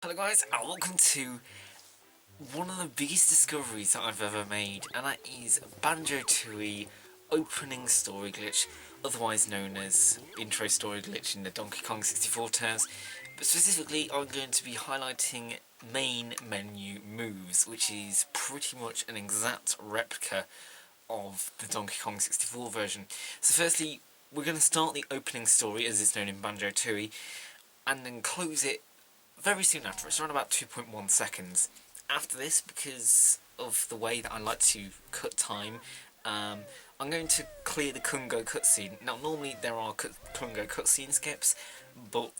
Hello guys, and welcome to one of the biggest discoveries that I've ever made, and that is Banjo-Tooie opening story glitch, otherwise known as intro story glitch in the Donkey Kong 64 terms. But specifically, I'm going to be highlighting main menu moves, which is pretty much an exact replica of the Donkey Kong 64 version. So firstly, we're going to start the opening story, as it's known in Banjo-Tooie, and then close it very soon after. It's around about 2.1 seconds. After this, because of the way that I like to cut time, I'm going to clear the Kungo cutscene. Now, normally there are Kungo cutscene skips, but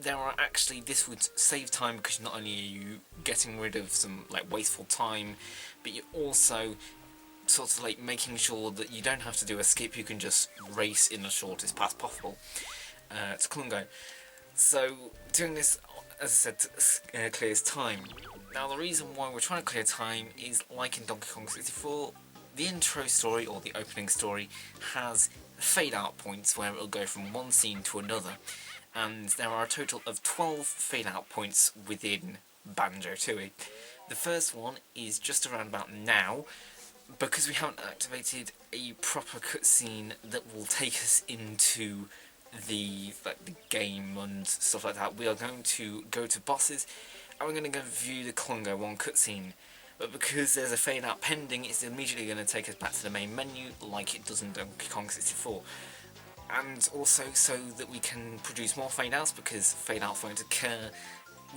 there are actually, this would save time because not only are you getting rid of some like wasteful time, but you're also sort of like making sure that you don't have to do a skip. You can just race in the shortest path possible to Kungo. So doing this, as I said, clears time. Now the reason why we're trying to clear time is, like in Donkey Kong 64, the intro story or the opening story has fade out points where it'll go from one scene to another, and there are a total of 12 fade out points within Banjo-Tooie. The first one is just around about now, because we haven't activated a proper cutscene that will take us into the game and stuff like that. We are going to go to bosses, and we're going to go view the Congo 1 cutscene. But because there's a fade out pending, it's immediately going to take us back to the main menu like it does in Donkey Kong 64. And also so that we can produce more fade outs, because fade outs won't occur,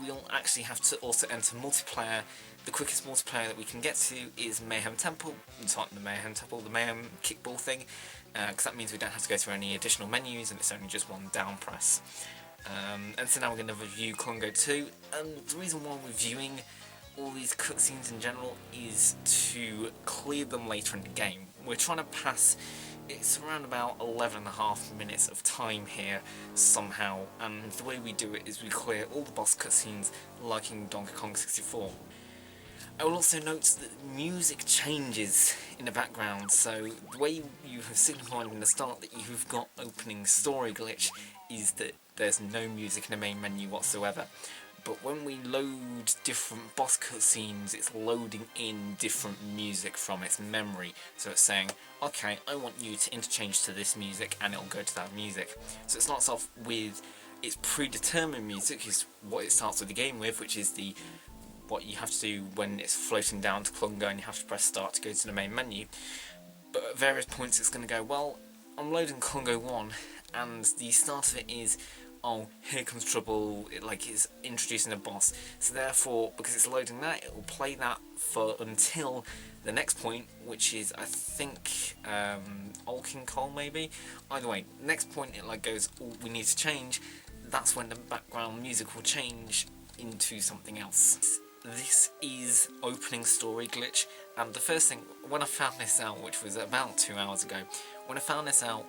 we'll actually have to also enter multiplayer. The quickest multiplayer that we can get to is Mayhem Temple. It's not the Mayhem Temple, the Mayhem Kickball thing, because that means we don't have to go through any additional menus and it's only just one down press. And so now we're going to review Congo 2, and the reason why we're viewing all these cutscenes in general is to clear them later in the game. We're trying to pass, it's around about 11.5 minutes of time here somehow, and the way we do it is we clear all the boss cutscenes like in Donkey Kong 64. I will also note that music changes in the background, so the way you have signified in the start that you've got opening story glitch is that there's no music in the main menu whatsoever. But when we load different boss cutscenes, it's loading in different music from its memory. So it's saying, okay, I want you to interchange to this music, and it'll go to that music. So it starts off with its predetermined music, is what it starts with the game with, which is what you have to do when it's floating down to Klungo and you have to press start to go to the main menu. But at various points it's going to go, well, I'm loading Congo 1, and the start of it is, oh, here comes trouble, it's introducing a boss. So therefore, because it's loading that, it will play that for until the next point, which is, I think, Old King Cole maybe? Either way, next point it goes, oh, we need to change. That's when the background music will change into something else. This is opening story glitch, and the first thing, when I found this out, which was about 2 hours ago, when I found this out,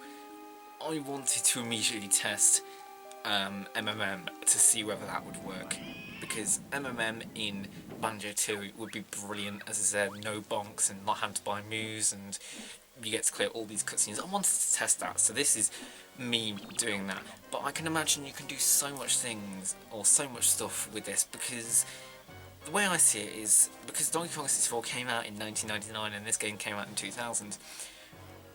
I wanted to immediately test MMM to see whether that would work, because MMM in Banjo-Tooie would be brilliant, as I said, no bonks and not having to buy moves, and you get to clear all these cutscenes. I wanted to test that, so this is me doing that. But I can imagine you can do so much things, or so much stuff with this, because the way I see it is, because Donkey Kong 64 came out in 1999 and this game came out in 2000,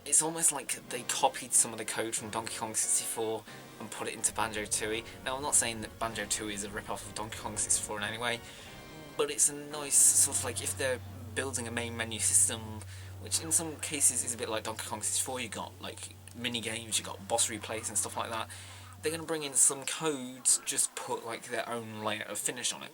it's almost like they copied some of the code from Donkey Kong 64 and put it into Banjo-Tooie. Now, I'm not saying that Banjo-Tooie is a rip-off of Donkey Kong 64 in any way, but it's a nice sort of if they're building a main menu system, which in some cases is a bit like Donkey Kong 64, you got mini games, you got boss replays and stuff like that. They're going to bring in some codes, just put their own layer of finish on it.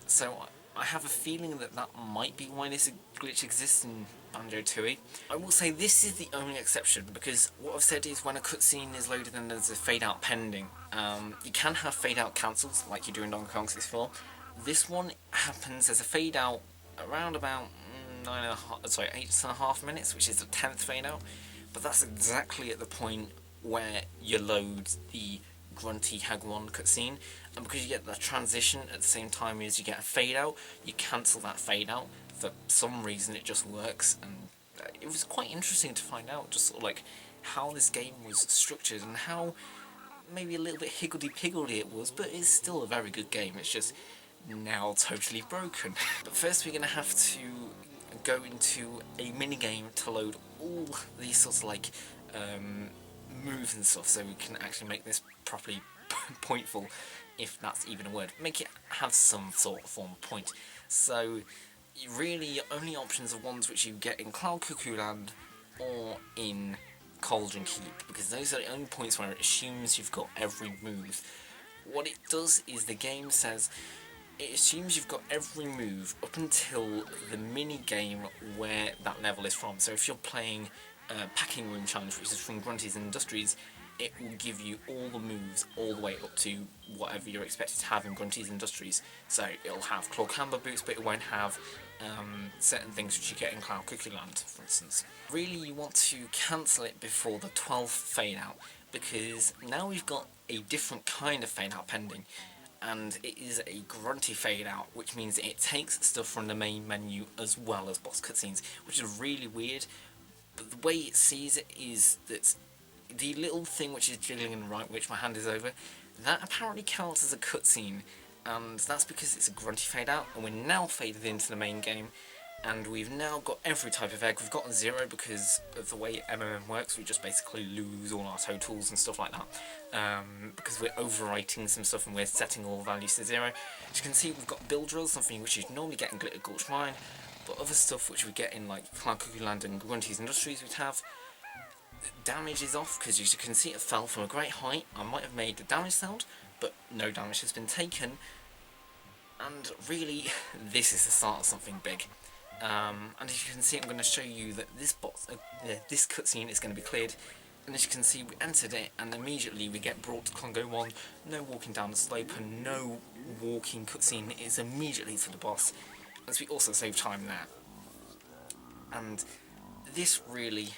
So I have a feeling that might be why this glitch exists in Banjo-Tooie. I will say this is the only exception, because what I've said is when a cutscene is loaded and there's a fade out pending, you can have fade out cancels like you do in Donkey Kong 64. This one happens as a fade out around about 8.5 minutes, which is the 10th fade out, but that's exactly at the point where you load the Grunty Hag 1 cutscene, and because you get the transition at the same time as you get a fade out, you cancel that fade out. For some reason it just works, and it was quite interesting to find out just how this game was structured and how maybe a little bit higgledy-piggledy it was, but it's still a very good game. It's just now totally broken. But first we're going to have to go into a mini-game to load all these sorts of like moves and stuff, so we can actually make this properly pointful, if that's even a word. Make it have some sort of form of point. So really your only options are ones which you get in Cloud Cuckoo Land or in Cauldron Keep, because those are the only points where it assumes you've got every move. What it does is the game says it assumes you've got every move up until the mini game where that level is from. So if you're playing Packing Room Challenge, which is from Grunty's Industries, it will give you all the moves all the way up to whatever you're expected to have in Grunty's Industries. So it'll have Claw Camber boots, but it won't have certain things which you get in Cloud Cookie Land, for instance. Really, you want to cancel it before the 12th fade out, because now we've got a different kind of fade out pending, and it is a grunty fade out, which means it takes stuff from the main menu as well as boss cutscenes, which is really weird. But the way it sees it is that the little thing which is jiggling in the right, which my hand is over, that apparently counts as a cutscene, and that's because it's a grunty fade out, and we're now faded into the main game, and we've now got every type of egg. We've got 0 because of the way MMM works. We just basically lose all our totals and stuff like that, because we're overwriting some stuff and we're setting all values to 0. As you can see, we've got Bill Drills, something which you normally get in Glitter Gulch Mine, but other stuff which we get in like Cloud Cuckoo Land and Grunty's Industries we'd have. Damage is off, because as you can see it fell from a great height. I might have made the damage sound, but no damage has been taken, and really this is the start of something big. And as you can see, I'm going to show you that this cutscene is going to be cleared, and as you can see we entered it and immediately we get brought to Congo 1, no walking down the slope and no walking cutscene, it is immediately to the boss, as we also save time there. And this really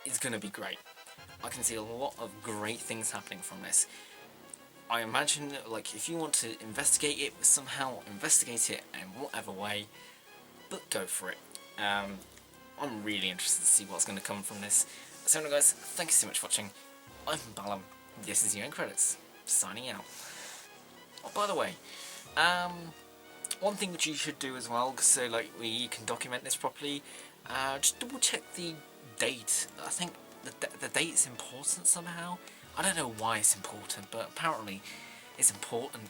is going to be great. I can see a lot of great things happening from this. I imagine, like, if you want to investigate it somehow, investigate it in whatever way, but go for it. I'm really interested to see what's going to come from this. So anyway guys, thank you so much for watching. I'm Balam, this is your end credits, signing out. Oh, by the way, one thing which you should do as well, so like we can document this properly, just double check the date. I think the date's important somehow. I don't know why it's important, but apparently it's important.